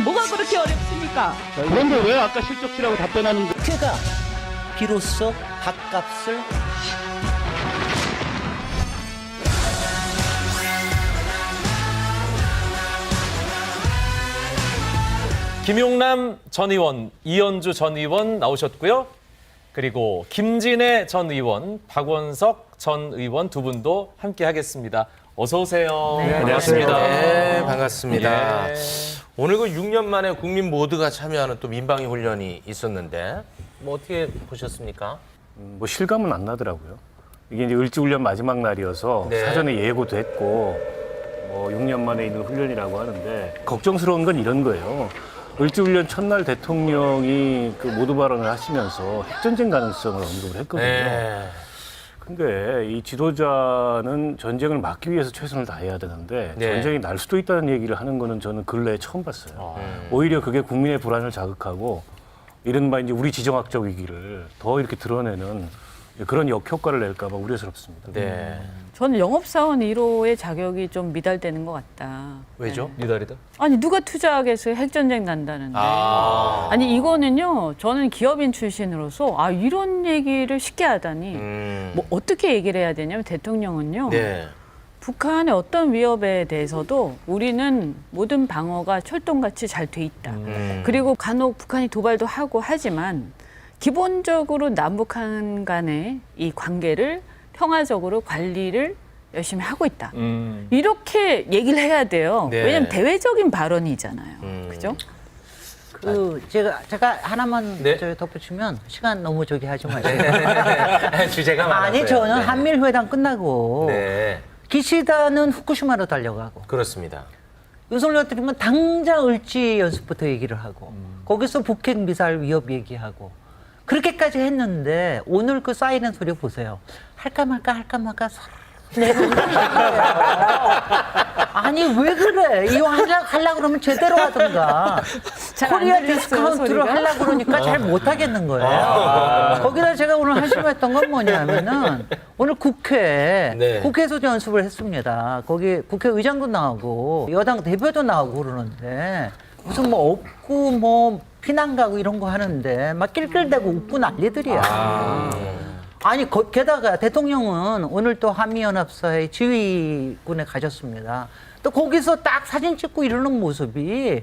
뭐가 그렇게 어렵습니까? 그런데 왜 아까 실적치라고 답변하는데 국회가 비로소 밥값을 김용남 전 의원, 이현주 전 의원 나오셨고요. 그리고 김진애 전 의원, 박원석 전 의원 두 분도 함께 하겠습니다. 어서 오세요. 네, 반갑습니다. 네, 반갑습니다. 예. 오늘 그 6년 만에 국민 모두가 참여하는 또 민방위 훈련이 있었는데 뭐 어떻게 보셨습니까? 뭐 실감은 안 나더라고요. 이게 이제 을지훈련 마지막 날이어서 네. 사전에 예고도 했고 뭐 6년 만에 있는 훈련이라고 하는데 걱정스러운 건 이런 거예요. 을지훈련 첫날 대통령이 그 모두 발언을 하시면서 핵전쟁 가능성을 언급을 했거든요. 네. 근데 이 지도자는 전쟁을 막기 위해서 최선을 다해야 되는데 네. 전쟁이 날 수도 있다는 얘기를 하는 거는 저는 근래에 처음 봤어요. 오히려 그게 국민의 불안을 자극하고 이른바 이제 우리 지정학적 위기를 더 이렇게 드러내는 그런 역효과를 낼까 봐 우려스럽습니다. 네. 저는 영업사원 1호의 자격이 좀 미달되는 것 같다. 왜죠? 미달이다. 아니 누가 투자하겠어요? 핵전쟁 난다는데. 아니 이거는요. 저는 기업인 출신으로서 이런 얘기를 쉽게 하다니 뭐 어떻게 얘기를 해야 되냐면 대통령은요. 네. 북한의 어떤 위협에 대해서도 우리는 모든 방어가 철동같이 잘 돼 있다. 그리고 간혹 북한이 도발도 하고 하지만 기본적으로 남북한 간의 이 관계를 평화적으로 관리를 열심히 하고 있다. 이렇게 얘기를 해야 돼요. 네. 왜냐하면 대외적인 발언이잖아요. 그죠? 제가 하나만 네. 덧붙이면 시간 너무 저기 하지 마시고 주제가 많아서요. 아니 저는 네. 한미일 회담 끝나고 네. 기시다는 후쿠시마로 달려가고 그렇습니다. 윤석열 들으면 당장 을지 연습부터 얘기를 하고 거기서 북핵 미사일 위협 얘기하고 그렇게까지 했는데 오늘 그 사이렌 소리 보세요. 할까 말까 아니 왜 그래? 이거 하려고 그러면 제대로 하든가. 잘안 코리아 들렸어요, 디스카운트를 소리가? 하려고 그러니까 잘 못하겠는 거예요. 거기다 제가 오늘 한심했던 건 뭐냐면은 오늘 네. 국회에서 연습을 했습니다. 거기 국회의장도 나오고 여당 대표도 나오고 그러는데 무슨 뭐 없고 뭐 피난 가고 이런 거 하는데 막 낄낄대고 웃고 난리들이야. 아니 게다가 대통령은 오늘 또 한미연합사의 지휘군에 가셨습니다. 또 거기서 딱 사진 찍고 이러는 모습이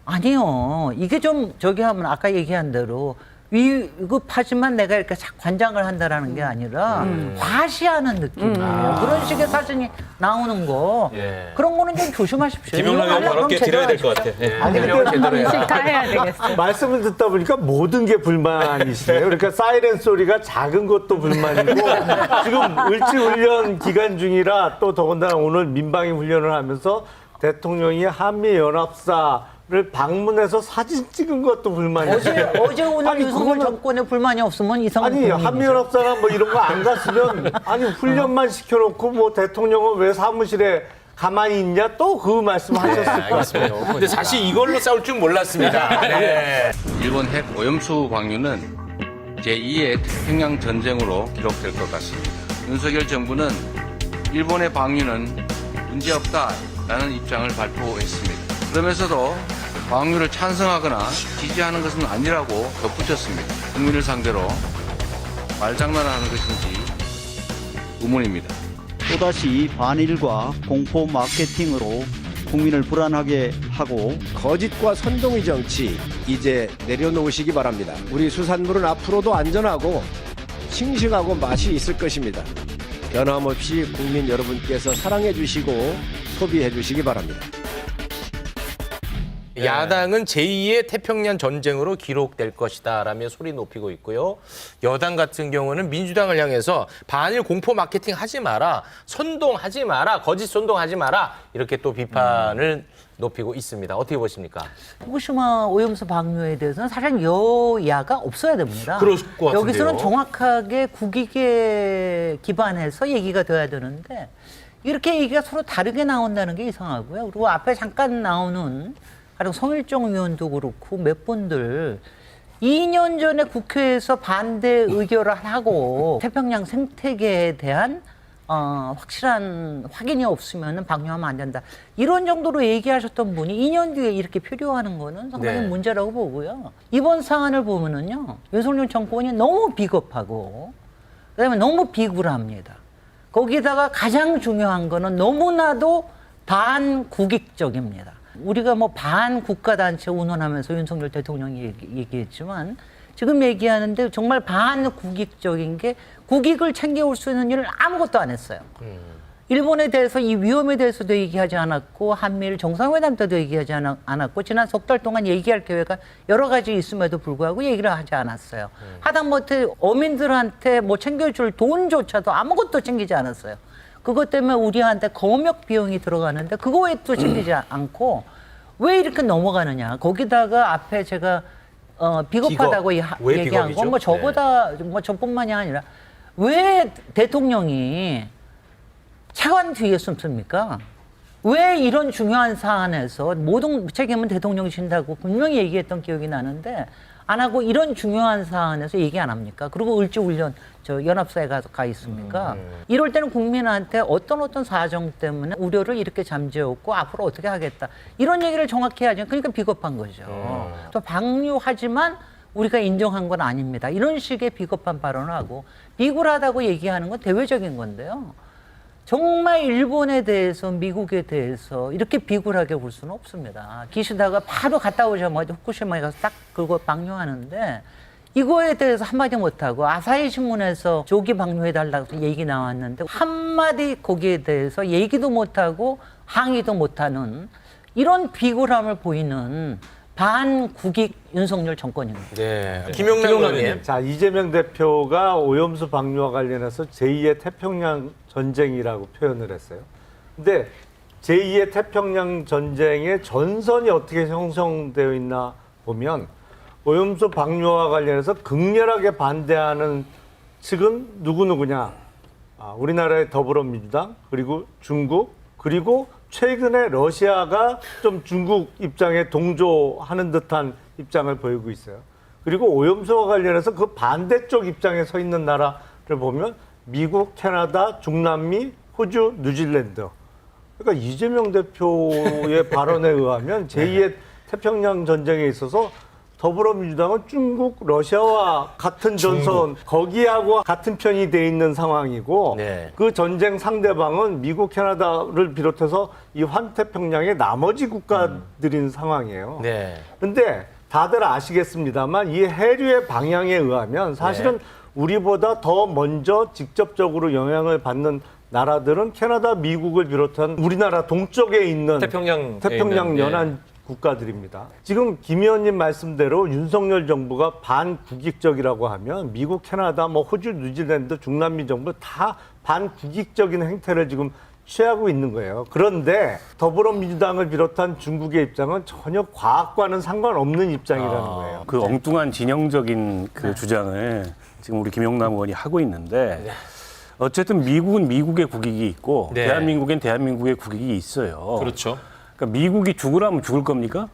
아니요. 이게 좀 저기 하면 아까 얘기한 대로 위급하지만 내가 이렇게 관장을 한다라는 게 아니라 과시하는 느낌이에요. 그런 식의 사진이 나오는 거 예. 그런 거는 좀 조심하십시오. 김용남 의원 바로 드려야 될 것 같아. 대통령은 제대로 해요. 다 해야 되겠어. 말씀을 듣다 보니까 모든 게 불만이시네요. 그러니까 사이렌 소리가 작은 것도 불만이고 지금 을지훈련 기간 중이라 또 더군다나 오늘 민방위 훈련을 하면서 대통령이 한미연합사를 방문해서 사진 찍은 것도 불만이시네요. 어제 오늘 아니, 윤석열 그거는- 정권에 불만이 없으면 이상한 아니 한미연합사나 뭐 이런 거 안 갔으면 아니 훈련만 시켜놓고 뭐 대통령은 왜 사무실에 가만히 있냐 또 그 말씀하셨을 거예요. 근데 사실 이걸로 싸울 줄 몰랐습니다. 네. 일본 핵 오염수 방류는 제2의 태평양 전쟁으로 기록될 것 같습니다. 윤석열 정부는 일본의 방류는 문제없다라는 입장을 발표했습니다. 그러면서도 방류를 찬성하거나 지지하는 것은 아니라고 덧붙였습니다. 국민을 상대로 말장난을 하는 것인지 의문입니다. 또다시 반일과 공포 마케팅으로 국민을 불안하게 하고 거짓과 선동의 정치 이제 내려놓으시기 바랍니다. 우리 수산물은 앞으로도 안전하고 싱싱하고 맛이 있을 것입니다. 변함없이 국민 여러분께서 사랑해 주시고 소비해 주시기 바랍니다. 야당은 제2의 태평양 전쟁으로 기록될 것이다 라며 소리 높이고 있고요. 여당 같은 경우는 민주당을 향해서 반일 공포 마케팅 하지 마라, 선동하지 마라, 거짓 선동하지 마라 이렇게 또 비판을 높이고 있습니다. 어떻게 보십니까? 후쿠시마 오염수 방류에 대해서는 사실 여야가 없어야 됩니다. 그럴 것 같은데요. 여기서는 정확하게 국익에 기반해서 얘기가 돼야 되는데 이렇게 얘기가 서로 다르게 나온다는 게 이상하고요. 그리고 앞에 잠깐 나오는 가령 성일종 의원도 그렇고 몇 분들 2년 전에 국회에서 반대 의결을 하고 태평양 생태계에 대한 확실한 확인이 없으면 방류하면 안 된다. 이런 정도로 얘기하셨던 분이 2년 뒤에 이렇게 표류하는 거는 상당히 네. 문제라고 보고요. 이번 사안을 보면은요, 윤석열 정권이 너무 비겁하고, 그다음에 너무 비굴합니다. 거기다가 가장 중요한 거는 너무나도 반국익적입니다. 우리가 뭐 반국가단체 운운하면서 윤석열 대통령이 얘기했지만 지금 얘기하는데 정말 반국익적인 게 국익을 챙겨올 수 있는 일을 아무것도 안 했어요. 일본에 대해서 이 위험에 대해서도 얘기하지 않았고 한미일 정상회담 때도 얘기하지 않았고 지난 석 달 동안 얘기할 기회가 여러 가지 있음에도 불구하고 얘기를 하지 않았어요. 하다못해 어민들한테 뭐 챙겨줄 돈조차도 아무것도 챙기지 않았어요. 그것 때문에 우리한테 검역 비용이 들어가는데 그거에 또 챙기지 않고 왜 이렇게 넘어가느냐. 거기다가 앞에 제가 비겁하다고 왜 얘기한 비겁이죠? 건 뭐 저보다 뭐 저뿐만이 아니라 왜 대통령이 차관 뒤에 숨습니까? 왜 이런 중요한 사안에서 모든 책임은 대통령이 진다고 분명히 얘기했던 기억이 나는데 안 하고 이런 중요한 사안에서 얘기 안 합니까? 그리고 을지훈련 저 연합사에 가 있습니까? 이럴 때는 국민한테 어떤 사정 때문에 우려를 이렇게 잠재웠고 앞으로 어떻게 하겠다 이런 얘기를 정확히 해야죠. 그러니까 비겁한 거죠. 또 방류하지만 우리가 인정한 건 아닙니다. 이런 식의 비겁한 발언을 하고 비굴하다고 얘기하는 건 대외적인 건데요. 정말 일본에 대해서 미국에 대해서 이렇게 비굴하게 볼 수는 없습니다. 기시다가 바로 갔다 오자마자 후쿠시마에 가서 딱 그거 방류하는데 이거에 대해서 한마디 못하고 아사히 신문에서 조기 방류해달라고 얘기 나왔는데 한마디 거기에 대해서 얘기도 못하고 항의도 못하는 이런 비굴함을 보이는 반국익 윤석열 정권입니다. 네. 김용남 의원님. 자, 이재명 대표가 오염수 방류와 관련해서 제2의 태평양 전쟁이라고 표현을 했어요. 근데 제2의 태평양 전쟁의 전선이 어떻게 형성되어 있나 보면 오염수 방류와 관련해서 극렬하게 반대하는 측은 누구냐? 우리나라의 더불어민주당, 그리고 중국, 그리고 최근에 러시아가 좀 중국 입장에 동조하는 듯한 입장을 보이고 있어요. 그리고 오염수와 관련해서 그 반대쪽 입장에 서 있는 나라를 보면 미국, 캐나다, 중남미, 호주, 뉴질랜드. 그러니까 이재명 대표의 발언에 의하면 제2의 태평양 전쟁에 있어서 더불어민주당은 중국, 러시아와 같은 전선, 거기하고 같은 편이 돼 있는 상황이고 네. 그 전쟁 상대방은 미국, 캐나다를 비롯해서 이 환태평양의 나머지 국가들인 상황이에요. 네. 근데 다들 아시겠습니다만 이 해류의 방향에 의하면 사실은 우리보다 더 먼저 직접적으로 영향을 받는 나라들은 캐나다, 미국을 비롯한 우리나라 동쪽에 있는 태평양 연안 국가들입니다. 지금 김 의원님 말씀대로 윤석열 정부가 반국익적이라고 하면 미국, 캐나다, 뭐 호주, 뉴질랜드, 중남미 정부 다 반국익적인 행태를 지금 취하고 있는 거예요. 그런데 더불어민주당을 비롯한 중국의 입장은 전혀 과학과는 상관없는 입장이라는 거예요. 그 엉뚱한 진영적인 그 주장을 지금 우리 김용남 의원이 하고 있는데 어쨌든 미국은 미국의 국익이 있고 네. 대한민국엔 대한민국의 국익이 있어요. 그렇죠. 그러니까 미국이 죽으라면 죽을 겁니까?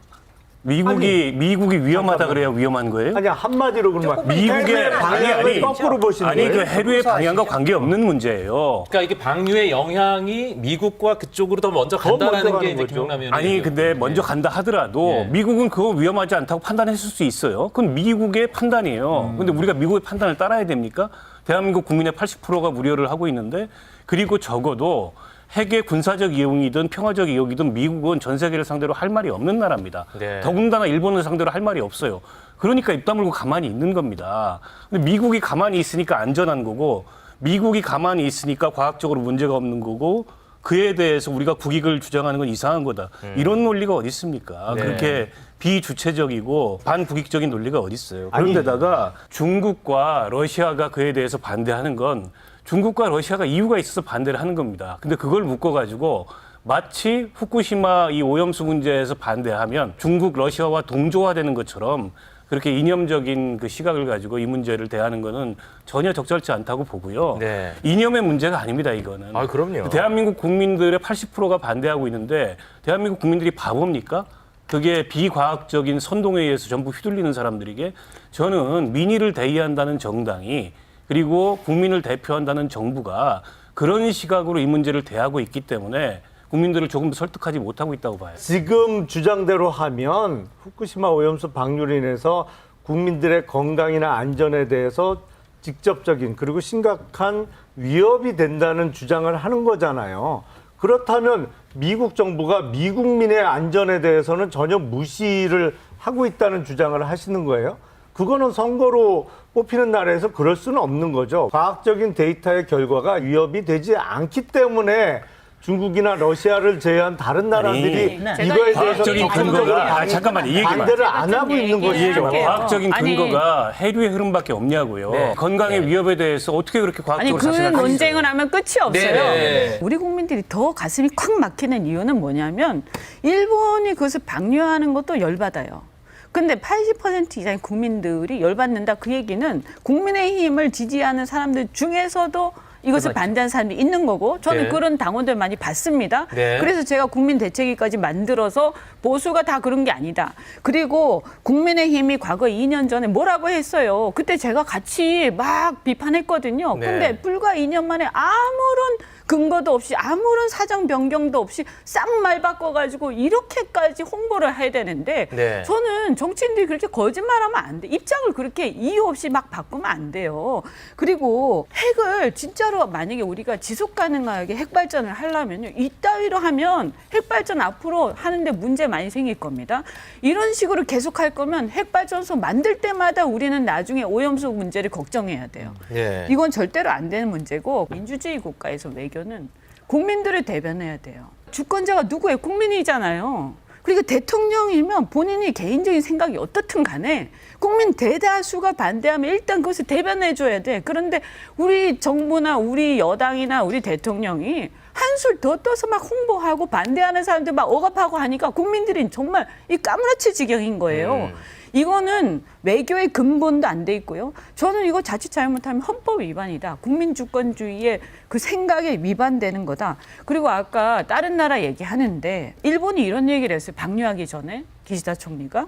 미국이 위험하다 그래야 위험한 거예요? 아니 한마디로 그러면 미국의 방향을 거꾸로 보시는 아니 거예요? 그 해류의 방향과 관계없는 문제예요. 그러니까 이게 방류의 영향이 미국과 그쪽으로 더 먼저 간다라는 게 이제 김용남 의원님. 아니 근데 먼저 간다 하더라도 예. 미국은 그거 위험하지 않다고 판단했을 수 있어요. 그건 미국의 판단이에요. 근데 우리가 미국의 판단을 따라야 됩니까? 대한민국 국민의 80%가 우려를 하고 있는데 그리고 적어도 핵의 군사적 이용이든 평화적 이용이든 미국은 전 세계를 상대로 할 말이 없는 나라입니다. 네. 더군다나 일본을 상대로 할 말이 없어요. 그러니까 입 다물고 가만히 있는 겁니다. 근데 미국이 가만히 있으니까 안전한 거고 미국이 가만히 있으니까 과학적으로 문제가 없는 거고 그에 대해서 우리가 국익을 주장하는 건 이상한 거다. 이런 논리가 어디 있습니까? 네. 그렇게 비주체적이고 반국익적인 논리가 어디 있어요? 그런데다가 중국과 러시아가 그에 대해서 반대하는 건 중국과 러시아가 이유가 있어서 반대를 하는 겁니다. 근데 그걸 묶어가지고 마치 후쿠시마 이 오염수 문제에서 반대하면 중국, 러시아와 동조화되는 것처럼 그렇게 이념적인 그 시각을 가지고 이 문제를 대하는 거는 전혀 적절치 않다고 보고요. 네. 이념의 문제가 아닙니다, 이거는. 아, 그럼요. 대한민국 국민들의 80%가 반대하고 있는데 대한민국 국민들이 바보입니까? 그게 비과학적인 선동에 의해서 전부 휘둘리는 사람들에게 저는 민의를 대의한다는 정당이 그리고 국민을 대표한다는 정부가 그런 시각으로 이 문제를 대하고 있기 때문에 국민들을 조금 더 설득하지 못하고 있다고 봐요. 지금 주장대로 하면 후쿠시마 오염수 방류로 인해서 국민들의 건강이나 안전에 대해서 직접적인 그리고 심각한 위협이 된다는 주장을 하는 거잖아요. 그렇다면 미국 정부가 미국민의 안전에 대해서는 전혀 무시를 하고 있다는 주장을 하시는 거예요. 그거는 선거로 뽑히는 나라에서 그럴 수는 없는 거죠. 과학적인 데이터의 결과가 위협이 되지 않기 때문에 중국이나 러시아를 제외한 다른 나라들이 아니, 이거에 대해서 과학적인 근거가 잠깐만 이 얘기만. 반대를 안 하고 있는 것이죠. 과학적인 아니, 근거가 해류의 흐름밖에 없냐고요. 네. 건강의 네. 위협에 대해서 어떻게 그렇게 아니 과학적으로 그 자신을 논쟁을 하면 끝이 없어요. 네. 우리 국민들이 더 가슴이 콱 막히는 이유는 뭐냐면 일본이 그것을 방류하는 것도 열받아요. 근데 80% 이상의 국민들이 열받는다 그 얘기는 국민의힘을 지지하는 사람들 중에서도 이것을 반대하는 사람이 있는 거고 저는 네. 그런 당원들 많이 봤습니다. 네. 그래서 제가 국민대책위까지 만들어서 보수가 다 그런 게 아니다. 그리고 국민의힘이 과거 2년 전에 뭐라고 했어요. 그때 제가 같이 막 비판했거든요. 네. 근데 불과 2년 만에 아무런 근거도 없이 아무런 사정 변경도 없이 싹 말 바꿔가지고 이렇게까지 홍보를 해야 되는데 네. 저는 정치인들이 그렇게 거짓말하면 안 돼. 입장을 그렇게 이유 없이 막 바꾸면 안 돼요. 그리고 핵을 진짜로 만약에 우리가 지속 가능하게 핵 발전을 하려면요. 이따위로 하면 핵 발전 앞으로 하는데 문제 많이 생길 겁니다. 이런 식으로 계속 할 거면 핵 발전소 만들 때마다 우리는 나중에 오염수 문제를 걱정해야 돼요. 네. 이건 절대로 안 되는 문제고 민주주의 국가에서 외교는 국민들을 대변해야 돼요. 주권자가 누구예요? 국민이잖아요. 그리고 대통령이면 본인이 개인적인 생각이 어떻든 간에 국민 대다수가 반대하면 일단 그것을 대변해 줘야 돼. 그런데 우리 정부나 우리 여당이나 우리 대통령이 한술 더 떠서 막 홍보하고 반대하는 사람들 막 억압하고 하니까 국민들이 정말 이 까무라칠 지경인 거예요. 이거는 외교의 근본도 안 돼 있고요. 저는 이거 자칫 잘못하면 헌법 위반이다. 국민주권주의의 그 생각에 위반되는 거다. 그리고 아까 다른 나라 얘기하는데 일본이 이런 얘기를 했어요. 방류하기 전에 기시다 총리가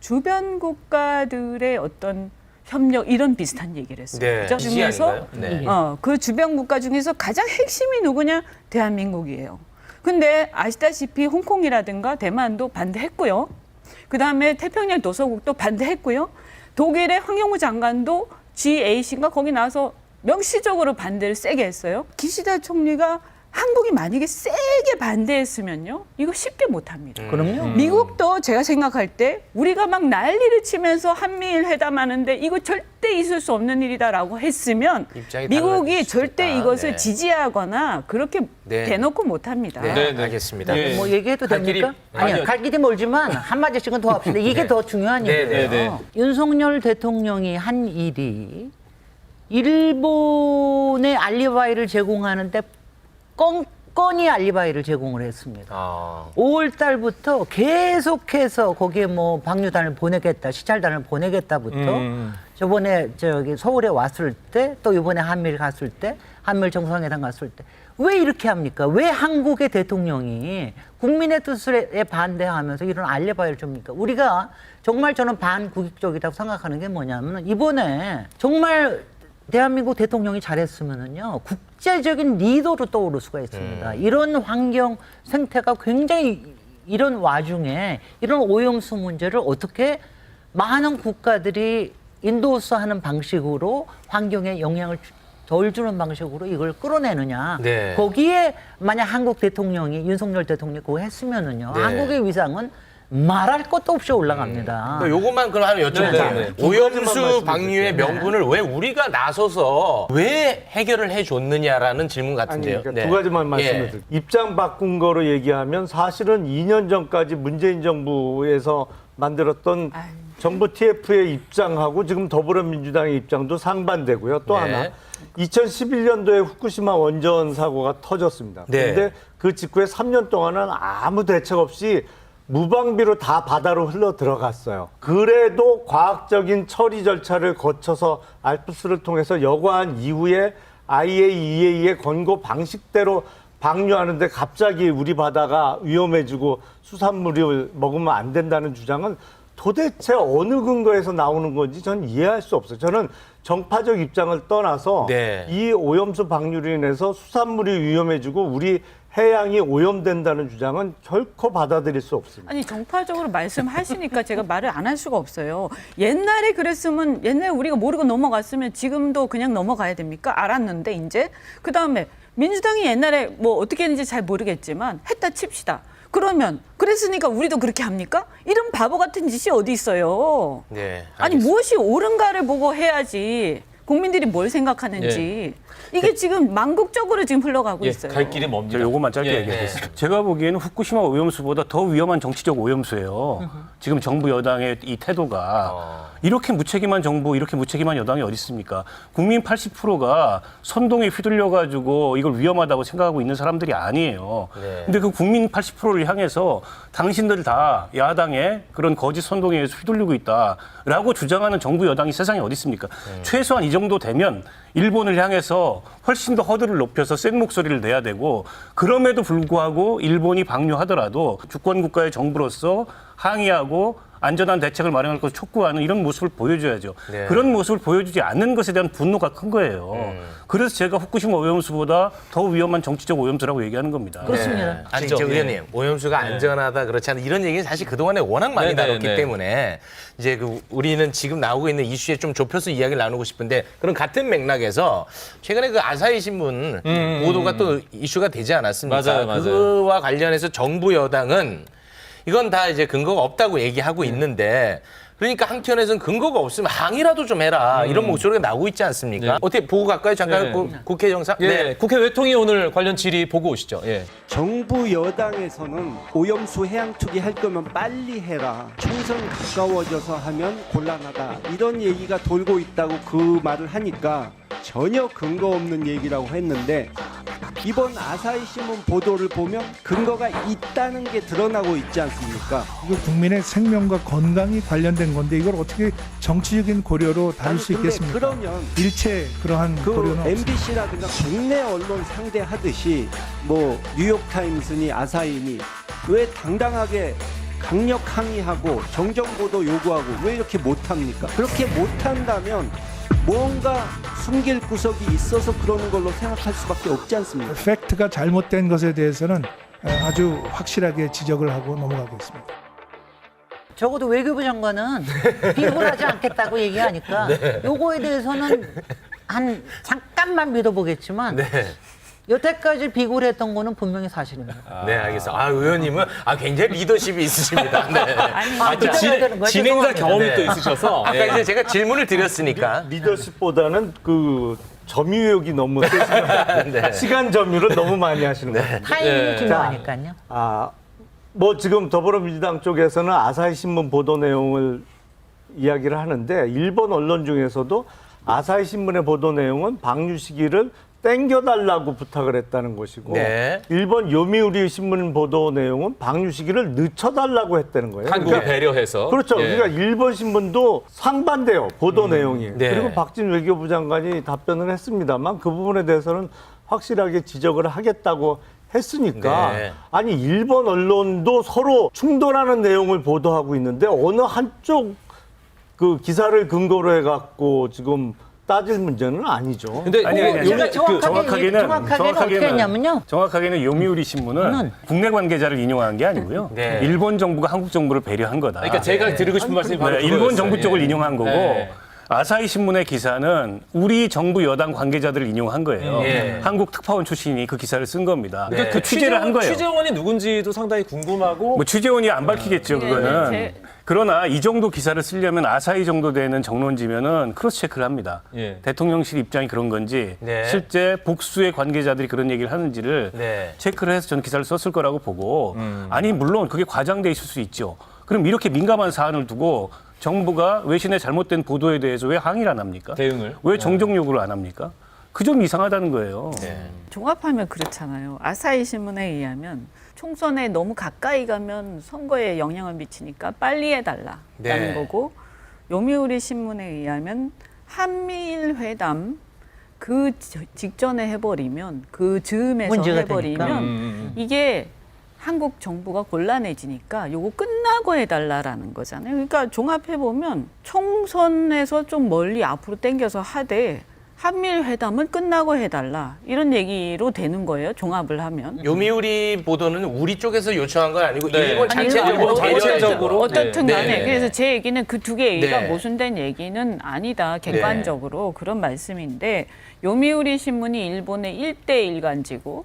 주변 국가들의 어떤 협력 이런 비슷한 얘기를 했어요. 네. 그죠? 지지 중에서 아닌가요? 네. 그 주변 국가 중에서 가장 핵심이 누구냐? 대한민국이에요. 근데 아시다시피 홍콩이라든가 대만도 반대했고요. 그다음에 태평양 도서국도 반대했고요. 독일의 환경부 장관도 GAC인가 거기 나와서 명시적으로 반대를 세게 했어요. 기시다 총리가 한국이 만약에 세게 반대했으면요. 이거 쉽게 못합니다. 그럼요. 미국도 제가 생각할 때 우리가 막 난리를 치면서 한미일 회담하는데 이거 절대 있을 수 없는 일이다라고 했으면 입장이 미국이 달라질 수 절대 있다. 이것을 네. 지지하거나 그렇게 네. 대놓고 못합니다. 네, 알겠습니다. 네. 뭐 얘기해도 갈 길이- 됩니까? 아니요. 아니요, 갈 길이 멀지만 한마디씩은 더 합시다. 이게 네. 더 중요한 네, 얘기예요. 네, 네. 윤석열 대통령이 한 일이 일본의 알리바이를 제공하는데 껌껌이 알리바이를 제공을 했습니다. 아. 5월 달부터 계속해서 거기에 뭐 방류단을 보내겠다, 시찰단을 보내겠다부터 저번에 저기 서울에 왔을 때 또 이번에 한미일 갔을 때 한미일 정상회담 갔을 때 왜 이렇게 합니까? 왜 한국의 대통령이 국민의 뜻에 반대하면서 이런 알리바이를 줍니까? 우리가 정말 저는 반국익적이라고 생각하는 게 뭐냐면 이번에 정말 대한민국 대통령이 잘했으면은요 국제적인 리더로 떠오를 수가 있습니다. 이런 환경 생태가 굉장히 이런 와중에 이런 오염수 문제를 어떻게 많은 국가들이 인도스하는 방식으로 환경에 영향을 덜 주는 방식으로 이걸 끌어내느냐. 네. 거기에 만약 한국 대통령이 윤석열 대통령이 그거 했으면은요 네. 한국의 위상은 말할 것도 없이 올라갑니다. 요것만 그럼 하나 여쭤보자. 네, 네. 오염수 방류의 명분을 왜 우리가 나서서 왜 해결을 해줬느냐라는 질문 아니, 같은데요. 그러니까 네. 두 가지만 말씀을 예. 드릴게요. 입장 바꾼 거로 얘기하면 사실은 2년 전까지 문재인 정부에서 만들었던 정부 TF의 입장하고 지금 더불어민주당의 입장도 상반되고요. 또 네. 하나 2011년도에 후쿠시마 원전 사고가 터졌습니다. 네. 그런데 그 직후에 3년 동안은 아무 대책 없이 무방비로 다 바다로 흘러 들어갔어요. 그래도 과학적인 처리 절차를 거쳐서 알프스를 통해서 여과한 이후에 IAEA의 권고 방식대로 방류하는데 갑자기 우리 바다가 위험해지고 수산물을 먹으면 안 된다는 주장은 도대체 어느 근거에서 나오는 건지 저는 이해할 수 없어요. 저는 정파적 입장을 떠나서 네. 이 오염수 방류로 인해서 수산물이 위험해지고 우리 해양이 오염된다는 주장은 결코 받아들일 수 없습니다. 아니 정파적으로 말씀하시니까 제가 말을 안 할 수가 없어요. 옛날에 그랬으면 옛날에 우리가 모르고 넘어갔으면 지금도 그냥 넘어가야 됩니까? 알았는데 이제 그다음에 민주당이 옛날에 뭐 어떻게 했는지 잘 모르겠지만 했다 칩시다. 그러면 그랬으니까 우리도 그렇게 합니까? 이런 바보 같은 짓이 어디 있어요. 네, 아니 알겠습니다. 무엇이 옳은가를 보고 해야지 국민들이 뭘 생각하는지 이게 지금 망국적으로 지금 흘러가고 예, 있어요. 갈 길이 멉니다. 저 요것만 짧게 예, 얘기하겠습니다. 제가 보기에는 후쿠시마 오염수보다 더 위험한 정치적 오염수예요. 지금 정부 여당의 이 태도가 이렇게 무책임한 정부, 이렇게 무책임한 여당이 어디 있습니까? 국민 80%가 선동에 휘둘려가지고 이걸 위험하다고 생각하고 있는 사람들이 아니에요. 네. 근데 그 국민 80%를 향해서 당신들 다 야당의 그런 거짓 선동에 휘둘리고 있다라고 주장하는 정부 여당이 세상에 어디 있습니까? 최소한 이 정도 되면 일본을 향해서 훨씬 더 허들을 높여서 센 목소리를 내야 되고 그럼에도 불구하고 일본이 방류하더라도 주권 국가의 정부로서 항의하고 안전한 대책을 마련할 것을 촉구하는 이런 모습을 보여줘야죠. 네. 그런 모습을 보여주지 않는 것에 대한 분노가 큰 거예요. 그래서 제가 후쿠시마 오염수보다 더 위험한 정치적 오염수라고 얘기하는 겁니다. 그렇습니다. 아니, 진짜, 저 의원님, 예. 오염수가 안전하다 그렇지 않다 이런 얘기는 사실 그동안에 워낙 많이 네, 네, 다뤘기 네. 때문에 이제 그 우리는 지금 나오고 있는 이슈에 좀 좁혀서 이야기를 나누고 싶은데 그런 같은 맥락에서 최근에 그 아사히 신문 보도가 또 이슈가 되지 않았습니까? 맞아요, 맞아요. 그거와 관련해서 정부 여당은 이건 다 이제 근거가 없다고 얘기하고 있는데 그러니까 한편에서는 근거가 없으면 항의라도 좀 해라 이런 목소리가 나오고 있지 않습니까? 네. 어떻게 보고 갈까요? 잠깐 네. 국회 정상. 예, 국회 외통위 오늘 관련 질의 보고 오시죠. 예. 정부 여당에서는 오염수 해양 투기할 거면 빨리 해라. 총선 가까워져서 하면 곤란하다. 이런 얘기가 돌고 있다고 그 말을 하니까 전혀 근거 없는 얘기라고 했는데 이번 아사히 신문 보도를 보면 근거가 있다는 게 드러나고 있지 않습니까? 이거 국민의 생명과 건강이 관련된 건데 이걸 어떻게 정치적인 고려로 다룰 수 근데 있겠습니까? 그러면 일체 그러한 고려는 그 없습니다. MBC라든가 국내 언론 상대하듯이 뭐 뉴욕타임스니 아사히니 왜 당당하게 강력 항의하고 정정 보도 요구하고 왜 이렇게 못합니까? 그렇게 못한다면 뭔가 숨길 구석이 있어서 그러는 걸로 생각할 수밖에 없지 않습니까? 팩트가 잘못된 것에 대해서는 아주 확실하게 지적을 하고 넘어가겠습니다. 적어도 외교부 장관은 비굴하지 않겠다고 얘기하니까 요거에 대해서는 한 잠깐만 믿어보겠지만 네. 여태까지 비굴했던 거는 분명히 사실입니다. 네, 알겠습니다. 의원님은 굉장히 리더십이 있으십니다. 네. 또 자, 되는 거예요? 진행자 죄송합니다. 경험이 네. 또 있으셔서 아까 예. 이제 제가 질문을 드렸으니까. 리더십보다는 그 점유욕이 너무 세시면 시간 점유를 너무 많이 하시는 거예요. 타이밍이 네. 중요하니까요. 뭐 지금 더불어민주당 쪽에서는 아사히 신문 보도 내용을 이야기를 하는데 일본 언론 중에서도 아사히 신문의 보도 내용은 방류 시기를 땡겨달라고 부탁을 했다는 것이고 네. 일본 요미우리 신문 보도 내용은 방류 시기를 늦춰달라고 했다는 거예요. 한국을 그러니까 배려해서. 그렇죠. 예. 그러니까 일본 신문도 상반돼요. 보도 내용이. 네. 그리고 박진 외교부 장관이 답변을 했습니다만 그 부분에 대해서는 확실하게 지적을 하겠다고 했으니까 네. 아니 일본 언론도 서로 충돌하는 내용을 보도하고 있는데 어느 한쪽 그 기사를 근거로 해갖고 지금 따질 문제는 아니죠. 근데 아니, 이거 아니, 제가 요미- 정확하게는 어떻게 했냐면요. 정확하게는 요미우리 신문은 국내 관계자를 인용한 게 아니고요. 네. 일본 정부가 한국 정부를 배려한 거다. 그러니까 제가 드리고 싶은 말씀이 바로 네, 일본 그거였어요. 정부 쪽을 예. 인용한 거고 예. 아사히 신문의 기사는 우리 정부 여당 관계자들을 인용한 거예요. 예. 한국 특파원 출신이 그 기사를 쓴 겁니다. 네. 그 취재를 한 거예요. 취재원이 누군지도 상당히 궁금하고 뭐 취재원이 안 밝히겠죠, 그거는. 제- 그러나 이 정도 기사를 쓰려면 아사히 정도 되는 정론지면은 크로스 체크를 합니다. 예. 대통령실 입장이 그런 건지 네. 실제 복수의 관계자들이 그런 얘기를 하는지를 네. 체크를 해서 저는 기사를 썼을 거라고 보고 아니 물론 그게 과장돼 있을 수 있죠. 그럼 이렇게 민감한 사안을 두고 정부가 외신의 잘못된 보도에 대해서 왜 항의를 안 합니까? 대응을. 왜 정정 요구를 안 합니까? 그 점 이상하다는 거예요. 종합하면 그렇잖아요. 아사히 신문에 의하면 총선에 너무 가까이 가면 선거에 영향을 미치니까 빨리 해달라라는 네. 거고 요미우리 신문에 의하면 한미일 회담 직전에 해버리면 그 즈음에서 문제가 해버리면 되니까. 이게 한국 정부가 곤란해지니까 요거 끝나고 해달라라는 거잖아요. 그러니까 종합해 보면 총선에서 좀 멀리 앞으로 당겨서 하되 한미일 회담은 끝나고 해달라 이런 얘기로 되는 거예요. 종합을 하면. 요미우리 보도는 우리 쪽에서 요청한 건 아니고 네. 일본 자체적으로 전체적으로 어떻든 간에 네. 그래서 제 얘기는 그 두 개 얘기가 네. 모순된 얘기는 아니다. 객관적으로 그런 말씀인데 요미우리 신문이 일본의 1대 일간지고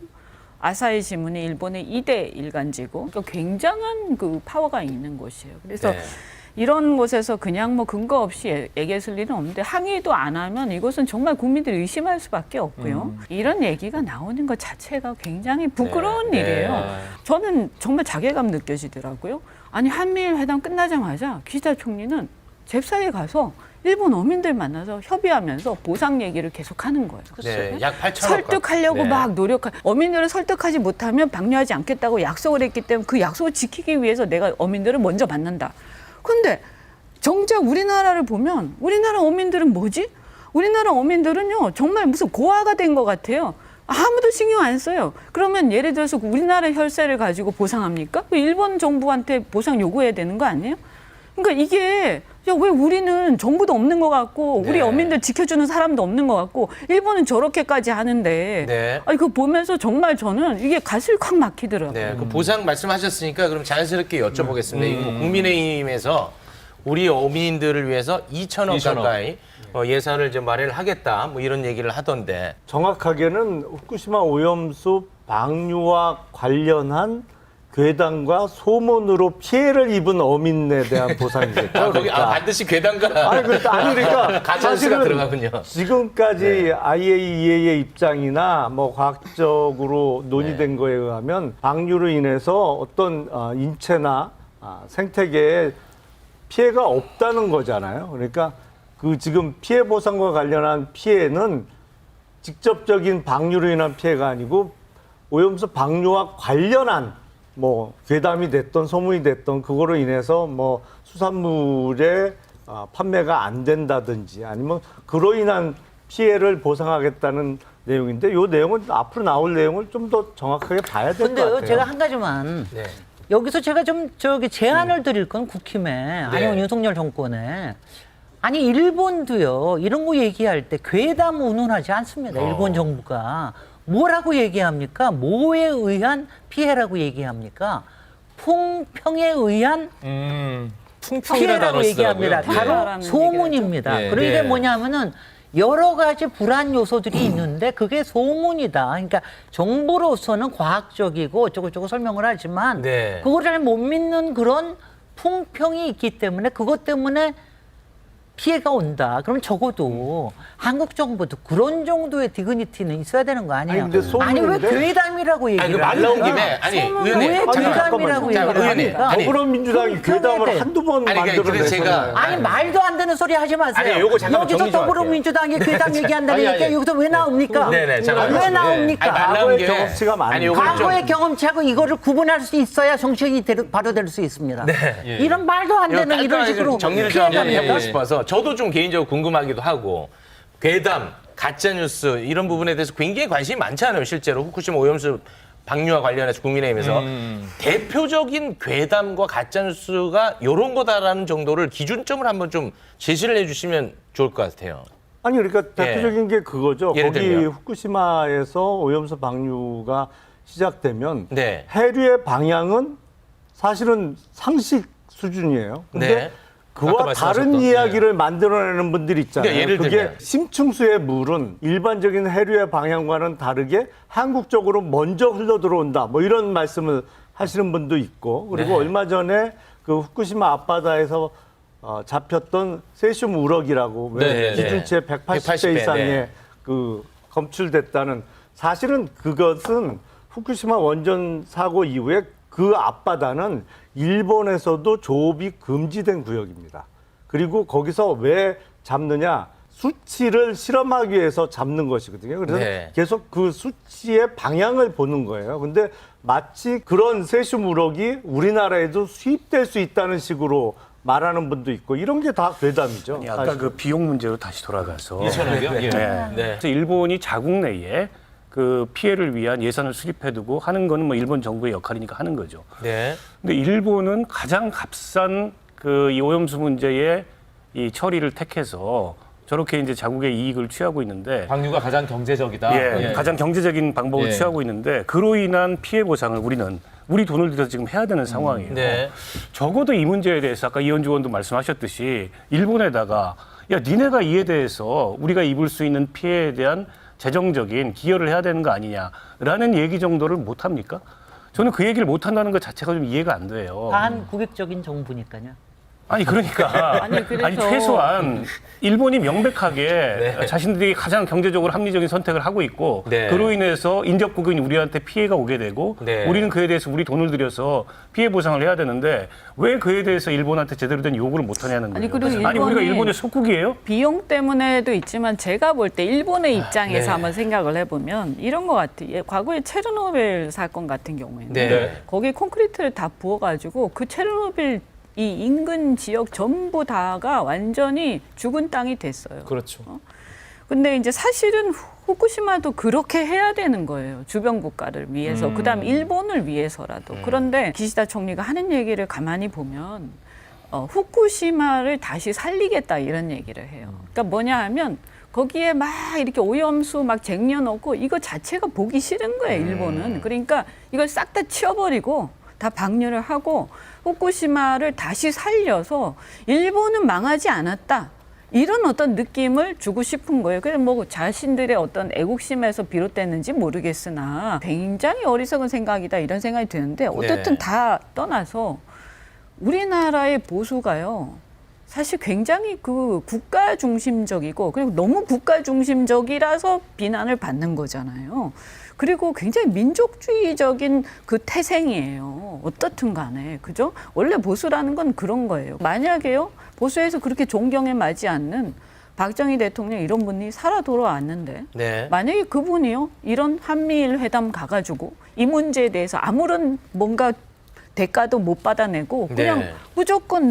아사히 신문이 일본의 2대 일간지고 그러니까 굉장한 그 파워가 있는 곳이에요. 그래서 네. 이런 곳에서 그냥 뭐 근거 없이 얘기했을 일은 없는데 항의도 안 하면 이것은 정말 국민들이 의심할 수밖에 없고요. 이런 얘기가 나오는 것 자체가 굉장히 부끄러운 네. 일이에요. 네. 저는 정말 자괴감 느껴지더라고요. 아니 한미일 회담 끝나자마자 기시다 총리는 잽싸게 가서 일본 어민들 만나서 협의하면서 보상 얘기를 계속하는 거예요. 네, 약 8천억 설득하려고 네. 막 어민들을 설득하지 못하면 방류하지 않겠다고 약속을 했기 때문에 그 약속을 지키기 위해서 내가 어민들을 먼저 만난다. 근데 정작 우리나라를 보면 우리나라 어민들은 뭐지? 우리나라 어민들은요 정말 무슨 고아가 된 것 같아요. 아무도 신경 안 써요. 그러면 예를 들어서 우리나라 혈세를 가지고 보상합니까? 일본 정부한테 보상 요구해야 되는 거 아니에요? 그러니까 이게 야, 왜 우리는 정부도 없는 것 같고 우리 네. 어민들 지켜주는 사람도 없는 것 같고 일본은 저렇게까지 하는데 네. 아니 그거 보면서 정말 저는 이게 가슴이 콱 막히더라고요. 네, 그 보상 말씀하셨으니까 그럼 자연스럽게 여쭤보겠습니다. 이거 뭐 국민의힘에서 우리 어민들을 위해서 2천억 가까이 예산을 좀 마련을 하겠다 뭐 이런 얘기를 하던데 정확하게는 후쿠시마 오염수 방류와 관련한 괴담과 소문으로 피해를 입은 어민에 대한 보상이겠죠. 거기 반드시 괴담가 그러니까 가전수가 들어가군요. 지금까지 IAEA의 입장이나 뭐 과학적으로 논의된 거에 의하면 방류로 인해서 어떤 인체나 생태계에 피해가 없다는 거잖아요. 그러니까 그 지금 피해 보상과 관련한 피해는 직접적인 방류로 인한 피해가 아니고 오염수 방류와 관련한 뭐 괴담이 됐던 소문이 됐던 그거로 인해서 뭐 수산물의 판매가 안 된다든지 아니면 그로 인한 피해를 보상하겠다는 내용인데 이 내용은 앞으로 나올 내용을 좀 더 정확하게 봐야 될 것 근데 같아요. 제가 한 가지만 네. 여기서 제가 좀 제안을 드릴 건 국힘에 아니면 윤석열 정권에 아니 일본도요 이런 거 얘기할 때 괴담 운운하지 않습니다. 일본 정부가 뭐라고 얘기합니까? 뭐에 의한 피해라고 얘기합니까? 풍평에 의한 피해라고 얘기합니다. 바로 소문입니다. 네, 그리고 이게 네. 뭐냐면은 여러 가지 불안 요소들이 있는데 그게 소문이다. 그러니까 정부로서는 과학적이고 어쩌고저쩌고 설명을 하지만 네. 그거를 못 믿는 그런 풍평이 있기 때문에 그것 때문에 피해가 온다. 그럼 적어도 한국 정부도 그런 정도의 디그니티는 있어야 되는 거 아니에요? 아니, 근데 아니 왜 소문인데? 괴담이라고 아니, 얘기를 그 말 나온 합니까? 김에 아니 소문은 의원님 왜 괴담이라고 얘기를 의원님, 합니까? 아니, 더불어민주당이 괴담을 대해. 한두 번 아니, 그러니까 만들어내서 제가- 아니 말도 안 되는 소리 하지 마세요. 아니, 요거 잠깐만 여기서 정리 좀 더불어민주당이 괴담 얘기한다니까 아니, 아니. 여기서 왜 나옵니까? 네네, 잠깐만요. 왜 나옵니까? 아니, 말 나온 과거의 게 경험치가 많은데. 아니, 요걸 좀- 과거의 경험치하고 이거를 구분할 수 있어야 정책이 바로 될 수 있습니다. 이런 말도 안 되는 이런 깔끔하게 식으로 좀 정리를 좀 한번 피해갑니다. 해보고 싶어서 저도 좀 개인적으로 궁금하기도 하고 괴담, 가짜뉴스 이런 부분에 대해서 굉장히 관심이 많잖아요. 실제로 후쿠시마 오염수 방류와 관련해서 국민의힘에서 대표적인 괴담과 가짜뉴스가 이런 거다라는 정도를 기준점을 한번 좀 제시를 해주시면 좋을 것 같아요. 아니 그러니까 대표적인 게 그거죠. 예를 거기 들면. 후쿠시마에서 오염수 방류가 시작되면 네. 해류의 방향은 사실은 상식 수준이에요. 근데 네. 아까 그와 말씀하셨던, 다른 이야기를 만들어내는 분들이 있잖아요. 그러니까 예를 그게 들면. 심층수의 물은 일반적인 해류의 방향과는 다르게 한국 쪽으로 먼저 흘러 들어온다. 뭐 이런 말씀을 하시는 분도 있고 그리고 네. 얼마 전에 그 후쿠시마 앞바다에서 잡혔던 세슘 우럭이라고 네, 왜 네. 기준치의 180배 180배, 이상의 네. 그 검출됐다는 사실은 그것은 후쿠시마 원전 사고 이후에 그 앞바다는 일본에서도 조업이 금지된 구역입니다. 그리고 거기서 왜 잡느냐? 수치를 실험하기 위해서 잡는 것이거든요. 그래서 네. 계속 그 수치의 방향을 보는 거예요. 근데 마치 그런 세슘 우럭이 우리나라에도 수입될 수 있다는 식으로 말하는 분도 있고 이런 게 다 괴담이죠. 아까 사실. 그 비용 문제로 다시 돌아가서 2천억이요? 예. 네. 네. 그래서 일본이 자국 내에 그 피해를 위한 예산을 수립해두고 하는 거는 뭐 일본 정부의 역할이니까 하는 거죠. 네. 근데 일본은 가장 값싼 그 이 오염수 문제의 이 처리를 택해서 저렇게 이제 자국의 이익을 취하고 있는데 방류가 가장 경제적이다. 예, 가장 경제적인 방법을 예. 취하고 있는데 그로 인한 피해 보상을 우리는 우리 돈을 들여서 지금 해야 되는 상황이에요. 네. 적어도 이 문제에 대해서 아까 이현주 의원도 말씀하셨듯이 일본에다가 야 니네가 이에 대해서 우리가 입을 수 있는 피해에 대한 재정적인 기여를 해야 되는 거 아니냐라는 얘기 정도를 못 합니까? 저는 그 얘기를 못 한다는 것 자체가 좀 이해가 안 돼요. 반국익적인 정부니까요. 아니 그러니까 아니, 그래서- 최소한 일본이 명백하게 네. 자신들이 가장 경제적으로 합리적인 선택을 하고 있고 네. 그로 인해서 인접국인 우리한테 피해가 오게 되고 네. 우리는 그에 대해서 우리 돈을 들여서 피해 보상을 해야 되는데 왜 그에 대해서 일본한테 제대로 된 요구를 못 하냐는 거예요. 아니, 그리고 아니 우리가 일본이- 일본의 속국이에요? 비용 때문에도 있지만 제가 볼 때 일본의 입장에서 네. 한번 생각을 해보면 이런 것 같아요. 예, 과거에 체르노빌 사건 같은 경우에는 네. 거기 콘크리트를 다 부어가지고 그 체르노빌 이 인근 지역 전부 다가 완전히 죽은 땅이 됐어요. 그렇죠. 근데 이제 사실은 후쿠시마도 그렇게 해야 되는 거예요. 주변 국가를 위해서. 그다음 일본을 위해서라도. 그런데 기시다 총리가 하는 얘기를 가만히 보면 후쿠시마를 다시 살리겠다 이런 얘기를 해요. 그러니까 뭐냐 하면 거기에 막 이렇게 오염수 막 쟁여놓고 이거 자체가 보기 싫은 거예요, 일본은. 그러니까 이걸 싹 다 치워버리고 다 방류를 하고 후쿠시마를 다시 살려서 일본은 망하지 않았다. 이런 어떤 느낌을 주고 싶은 거예요. 그래서 뭐 자신들의 어떤 애국심에서 비롯됐는지 모르겠으나 굉장히 어리석은 생각이다 이런 생각이 드는데 어쨌든 네. 다 떠나서 우리나라의 보수가요. 사실 굉장히 그 국가 중심적이고 그리고 너무 국가 중심적이라서 비난을 받는 거잖아요. 그리고 굉장히 민족주의적인 그 태생이에요. 어떻든 간에. 그죠? 원래 보수라는 건 그런 거예요. 만약에요. 보수에서 그렇게 존경에 맞지 않는 박정희 대통령 이런 분이 살아 돌아왔는데 네. 만약에 그분이요. 이런 한미일 회담 가가지고 이 문제에 대해서 아무런 뭔가 대가도 못 받아내고 그냥 네. 무조건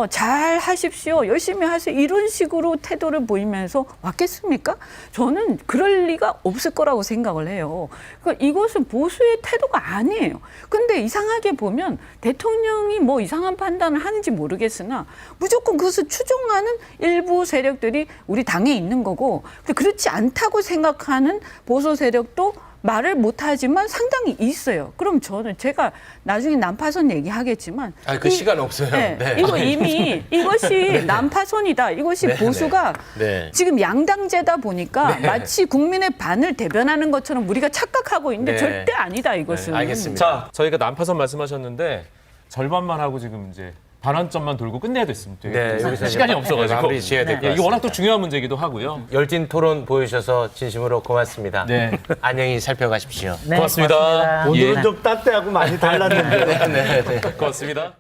잘 하십시오. 열심히 하세요. 이런 식으로 태도를 보이면서 왔겠습니까? 저는 그럴 리가 없을 거라고 생각을 해요. 그러니까 이것은 보수의 태도가 아니에요. 근데 이상하게 보면 대통령이 뭐 이상한 판단을 하는지 모르겠으나 무조건 그것을 추종하는 일부 세력들이 우리 당에 있는 거고 근데 그렇지 않다고 생각하는 보수 세력도 말을 못하지만 상당히 있어요. 그럼 저는 제가 나중에 난파선 얘기하겠지만 그 시간 없어요. 네, 네. 이거 이미 이것이 난파선이다. 이것이 네, 보수가 네. 지금 양당제다 보니까 네. 마치 국민의 반을 대변하는 것처럼 우리가 착각하고 있는데 네. 절대 아니다 이것은. 네, 알겠습니다. 자, 저희가 난파선 말씀하셨는데 절반만 하고 지금 이제 반환점만 돌고 끝내야 됐습니다. 네, 여기서 시간이 이제 없어가지고. 마무리 지어야 될 것 이게 워낙 같습니다. 또 중요한 문제이기도 하고요. 열띤 토론 보여주셔서 진심으로 고맙습니다. 네. 안녕히 살펴가십시오. 네, 고맙습니다. 고맙습니다. 오늘은 좀 따뜻하고 많이 달랐는데. 네, 네. 고맙습니다.